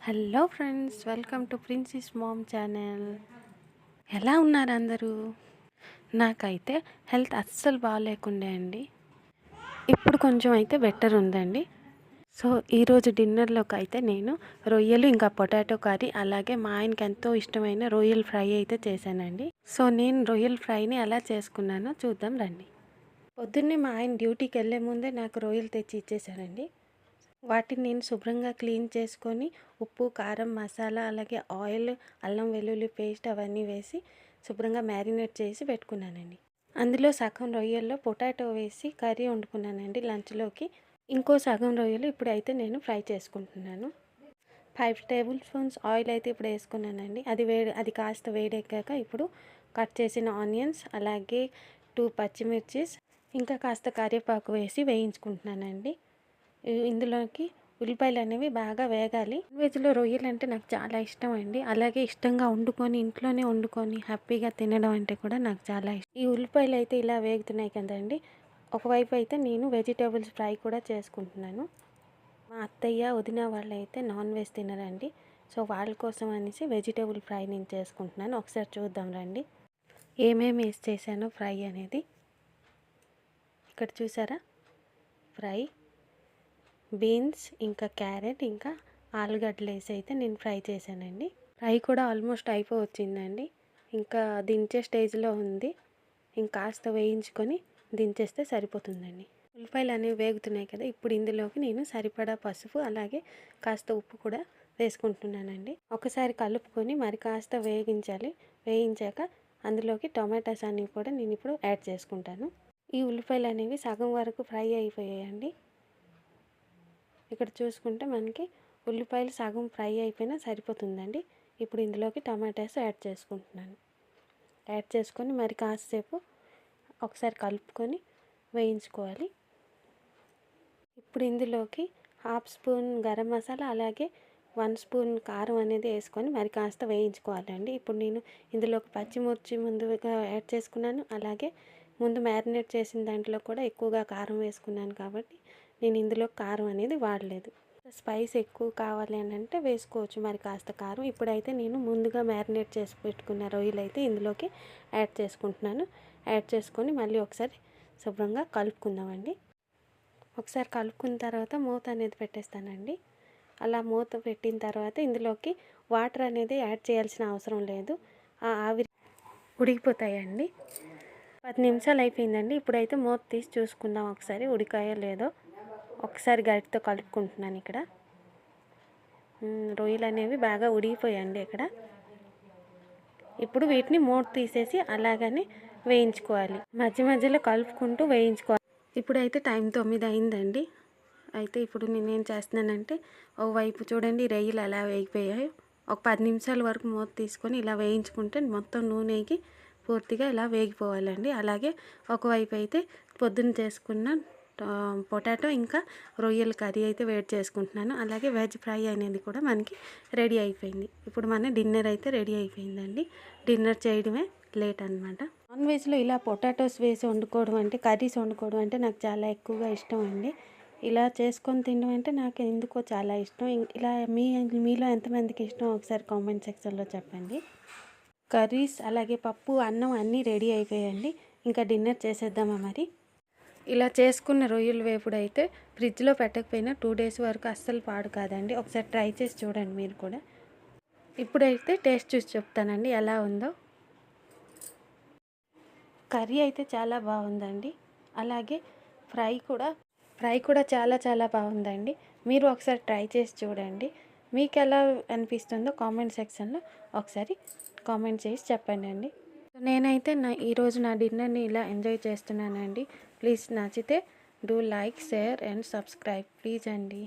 Hello friends, welcome to princess ma'am channel. ఎలా ఉన్నారు అందరూ? నాకైతే హెల్త్ అస్సలు బాగాలేకుండే అండి. ఇప్పుడు కొంచెం అయితే బెటర్ ఉందండి. సో ఈరోజు డిన్నర్లోకి అయితే నేను రొయ్యలు ఇంకా పొటాటో కర్రీ, అలాగే మా ఆయనకి ఎంతో ఇష్టమైన రొయ్యల ఫ్రై అయితే చేశానండి. సో నేను రొయ్యల ఫ్రైని ఎలా చేసుకున్నానో చూద్దాం రండి. పొద్దున్నే మా ఆయన డ్యూటీకి వెళ్ళే ముందే నాకు రొయ్యలు తెచ్చి ఇచ్చేసారండి. వాటిని నేను శుభ్రంగా క్లీన్ చేసుకొని ఉప్పు, కారం, మసాలా, అలాగే ఆయిల్, అల్లం వెల్లుల్లి పేస్ట్ అవన్నీ వేసి శుభ్రంగా మ్యారినేట్ చేసి పెట్టుకున్నానండి. అందులో సగం రొయ్యల్లో పొటాటో వేసి కర్రీ వండుకున్నానండి లంచ్లోకి. ఇంకో సగం రొయ్యలు ఇప్పుడైతే నేను ఫ్రై చేసుకుంటున్నాను. 5 టేబుల్ స్పూన్స్ ఆయిల్ అయితే ఇప్పుడు వేసుకున్నానండి. అది కాస్త వేడెక్కాక ఇప్పుడు కట్ చేసిన ఆనియన్స్, అలాగే 2 పచ్చిమిర్చిస్, ఇంకా కాస్త కరివేపాకు వేసి వేయించుకుంటున్నానండి. ఇందులోకి ఉల్లిపాయలు అనేవి బాగా వేగాలి. వెజ్లో రొయ్యలు అంటే నాకు చాలా ఇష్టం అండి. అలాగే ఇష్టంగా ఇంట్లోనే వండుకొని హ్యాపీగా తినడం అంటే కూడా నాకు చాలా ఇష్టం. ఈ ఉల్లిపాయలు అయితే ఇలా వేగుతున్నాయి కదండి. ఒకవైపు అయితే నేను వెజిటేబుల్స్ ఫ్రై కూడా చేసుకుంటున్నాను. మా అత్తయ్య, వదిన వాళ్ళు అయితే నాన్ వెజ్ తినరండి. సో వాళ్ళ కోసం అనేసి వెజిటేబుల్ ఫ్రై నేను చేసుకుంటున్నాను. ఒకసారి చూద్దాం రండి ఏమేమి వేసి చేశానో ఫ్రై అనేది. ఇక్కడ చూసారా, ఫ్రై బీన్స్, ఇంకా క్యారెట్, ఇంకా ఆలుగడ్డలు వేసి అయితే నేను ఫ్రై చేశానండి. ఫ్రై కూడా ఆల్మోస్ట్ అయిపోవచ్చిందండి. ఇంకా దించే స్టేజ్లో ఉంది. ఇంకాస్త వేయించుకొని దించేస్తే సరిపోతుందండి. ఉల్లిపాయలు అనేవి వేగుతున్నాయి కదా, ఇప్పుడు ఇందులోకి నేను సరిపడా పసుపు, అలాగే కాస్త ఉప్పు కూడా వేసుకుంటున్నానండి. ఒకసారి కలుపుకొని మరి కాస్త వేయించాక అందులోకి టొమాటోస్ అనేవి కూడా నేను ఇప్పుడు యాడ్ చేసుకుంటాను. ఈ ఉల్లిపాయలు అనేవి సగం వరకు ఫ్రై అయిపోయాయండి. ఇక్కడ చూసుకుంటే మనకి ఉల్లిపాయలు సగం ఫ్రై అయిపోయినా సరిపోతుందండి. ఇప్పుడు ఇందులోకి టమాటాస్ యాడ్ చేసుకుంటున్నాను. యాడ్ చేసుకొని మరి కాసేపు ఒకసారి కలుపుకొని వేయించుకోవాలి. ఇప్పుడు ఇందులోకి 1/2 స్పూన్ గరం మసాలా, అలాగే 1 స్పూన్ కారం అనేది వేసుకొని మరి కాస్త వేయించుకోవాలండి. ఇప్పుడు నేను ఇందులోకి పచ్చిమిర్చి ముందుగా యాడ్ చేసుకున్నాను. అలాగే ముందు మ్యారినేట్ చేసిన దాంట్లో కూడా ఎక్కువగా కారం వేసుకున్నాను కాబట్టి నేను ఇందులో కారం అనేది వాడలేదు. స్పైస్ ఎక్కువ కావాలి అని అంటే వేసుకోవచ్చు మరి కాస్త కారం. ఇప్పుడైతే నేను ముందుగా మ్యారినేట్ చేసి పెట్టుకున్న రొయ్యలు అయితే ఇందులోకి యాడ్ చేసుకుంటున్నాను. యాడ్ చేసుకొని మళ్ళీ ఒకసారి శుభ్రంగా కలుపుకుందామండి. ఒకసారి కలుపుకున్న తర్వాత మూత అనేది పెట్టేస్తానండి. అలా మూత పెట్టిన తర్వాత ఇందులోకి వాటర్ అనేది యాడ్ చేయాల్సిన అవసరం లేదు. ఆవిరి ఉడికిపోతాయండి. 10 నిమిషాలు అయిపోయిందండి. ఇప్పుడైతే మూత తీసి చూసుకుందాం ఒకసారి ఉడికాయో లేదో. ఒకసారి గరిటతో కలుపుకుంటున్నాను. ఇక్కడ రొయ్యలు అనేవి బాగా ఉడికిపోయాయండి ఇక్కడ. ఇప్పుడు వీటిని మూత తీసేసి అలాగని వేయించుకోవాలి. మధ్య మధ్యలో కలుపుకుంటూ వేయించుకోవాలి. ఇప్పుడైతే టైం 9 అయిందండి. అయితే ఇప్పుడు నేనేం చేస్తున్నానంటే, ఓవైపు చూడండి రొయ్యలు ఎలా వేగిపోయాయో. ఒక 10 నిమిషాల వరకు మూత తీసుకొని ఇలా వేయించుకుంటే మొత్తం నూనెకి పూర్తిగా ఇలా వేగిపోవాలండి. అలాగే ఒకవైపు అయితే పొద్దున్న చేసుకున్న పొటాటో ఇంకా రొయ్యల కర్రీ అయితే వేడి చేసుకుంటున్నాను. అలాగే వెజ్ ఫ్రై అనేది కూడా మనకి రెడీ అయిపోయింది. ఇప్పుడు మన డిన్నర్ అయితే రెడీ అయిపోయిందండి. డిన్నర్ చేయడమే లేట్ అనమాట. నాన్ వెజ్లో ఇలా పొటాటోస్ వేసి వండుకోవడం అంటే, కర్రీస్ వండుకోవడం అంటే నాకు చాలా ఎక్కువగా ఇష్టం అండి. ఇలా చేసుకొని తినడం అంటే నాకు ఎందుకో చాలా ఇష్టం. ఇలా మీలో ఎంతమందికి ఇష్టం ఒకసారి కామెంట్ సెక్షన్లో చెప్పండి. కర్రీస్, అలాగే పప్పు, అన్నం అన్నీ రెడీ అయిపోయాయండి. ఇంకా డిన్నర్ చేసేద్దామా మరి. ఇలా చేసుకున్న రొయ్యల వేపుడు అయితే ఫ్రిడ్జ్లో పెట్టకపోయినా 2 డేస్ వరకు అస్సలు పాడు కాదండి. ఒకసారి ట్రై చేసి చూడండి మీరు కూడా. ఇప్పుడైతే టేస్ట్ చూసి చెప్తానండి ఎలా ఉందో. కర్రీ అయితే చాలా బాగుందండి. అలాగే ఫ్రై కూడా చాలా చాలా బాగుందండి. మీరు ఒకసారి ట్రై చేసి చూడండి. మీకు ఎలా అనిపిస్తుందో కామెంట్ సెక్షన్లో ఒకసారి కామెంట్ చేసి చెప్పండి అండి. నేనైతే ఈరోజు నా డిన్నర్ని ఇలా ఎంజాయ్ చేస్తున్నానండి. ప్లీజ్ నచ్చితే do like, share and subscribe please అండి.